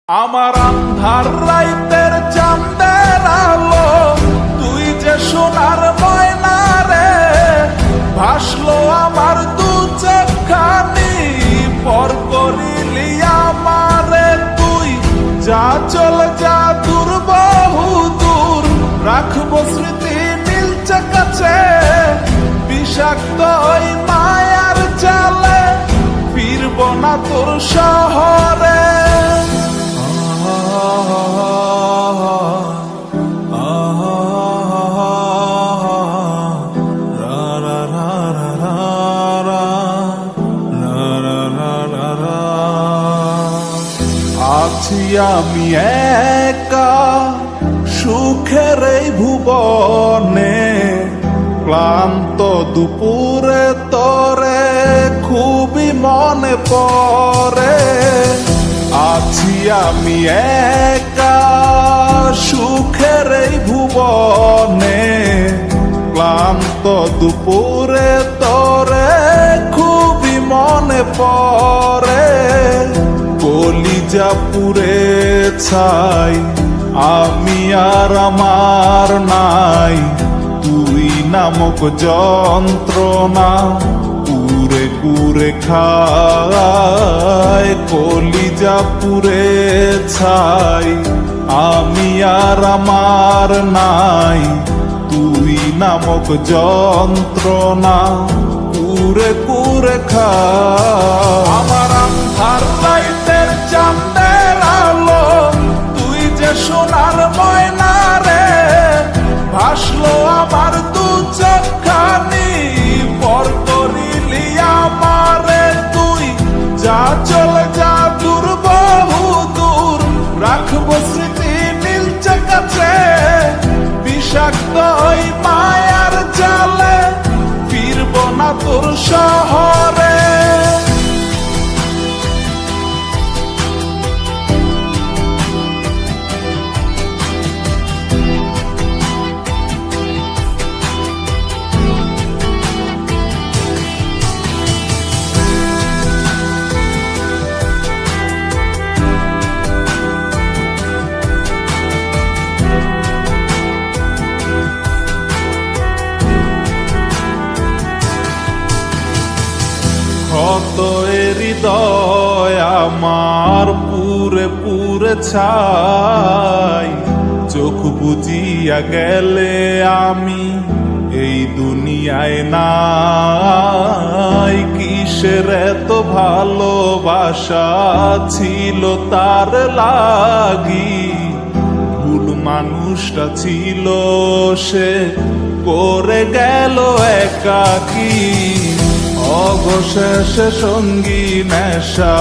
আমার আন্ধার রাইতের চাঁদের আলো, তুই যে সোনার ময়না রে, ভাসলো আমার দু চোখখানি, পর করিলি আমারে তুই। যা চলে যা দূর বহু দূর, রাখবো স্মৃতি মিলছে কাছে, বিষাক্ত ওই মায়ার জালে, ফিরব না তোর শহরে। আছি আমি একা সুখের এই ভুবনে, ক্লান্ত দুপুরে তোরে খুবই মনে পড়ে। আছি আমি একা সুখের এই ভুবনে, ক্লান্ত দুপুরে তোরে খুবই মনে পড়ে। কলিজা পুড়ে ছাই, আমি আর আমার নাই, তুই নামক যন্ত্রণা কুরে কুরে খায়। কলিজা পুড়ে ছাই, আমি আর আমার নাই, তুই নামক যন্ত্রণা কুরে কুরে খায়। আমার আন্ধার রাইতের চাঁদের আলো, তুই যে সোনার ময়না রে, ভাসলো আমার দু চোখখানি, পর করিলি আমারে তুই। যা চলে যা দূর বহু দূর, রাখবো স্মৃতি মিলছে কাছে, বিষাক্ত ওই মায়ার জালে, ফিরব না তোর শহরে। কত হৃদয় আমার পুরে পুরে ছাই, চোখ বুজিয়া গেলে আমি এই দুনিয়ায় নাই। কিসের এত ভালোবাসা ছিল তার লাগি, ভুল মানুষটা ছিল সে, করে গেল একাকী। অবশেষে সঙ্গী নেশা,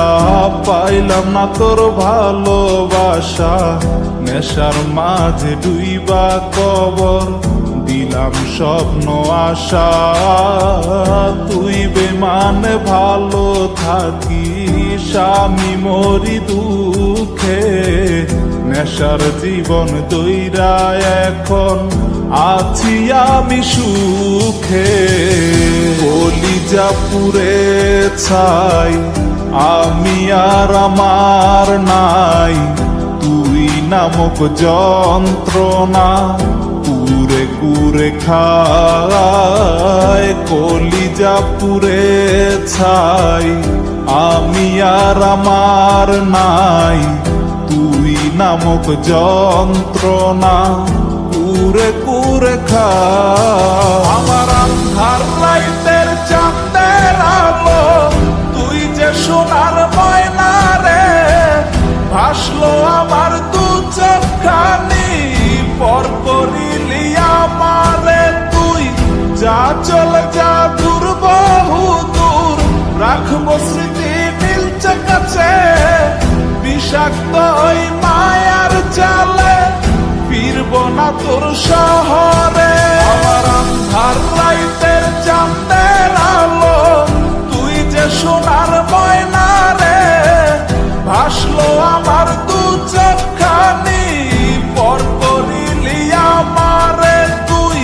পাইলাম না তোর ভালোবাসা, নেশার মাঝে ডুইবা কবর দিলাম স্বপ্ন আশা। তুই বেমানে ভালো থাকিস, আমি মরি দুঃখে, নেশার জীবন দইরা এখন আছি আমি সুখে। কলিজা পুড়ে ছাই, আমি আর আমার নাই, তুই নামক যন্ত্রণা কুরে কুরে খায়। কলিজা পুড়ে ছাই, আমি আর আমার নাই, তুই নামক যন্ত্রণা কুরে কুরে খায়। আমার আন্ধার রাইতের চাঁদের আলো, তুই যে সোনার ময়না রে, ভাসলো আমার দু চোখখানি, পর করিলি আমারে তুই। যা চলে যা দূর বহু দূর, রাখবো স্মৃতি মিলছে কাছে, বিষাক্ত ওই মায়ার জালে, ফিরব না তোর শহরে। আমার আন্ধার রাইতের চাঁদের আলো, তুই যে সোনার ময়না রে, ভাসলো আমার দু চোখখানি, পর করিলি আমারে তুই।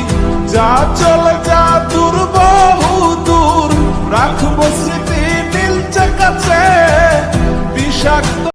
যা চলে যা দূর বহু দূর, রাখবো স্মৃতি মিলছে কাছে, বিষাক্ত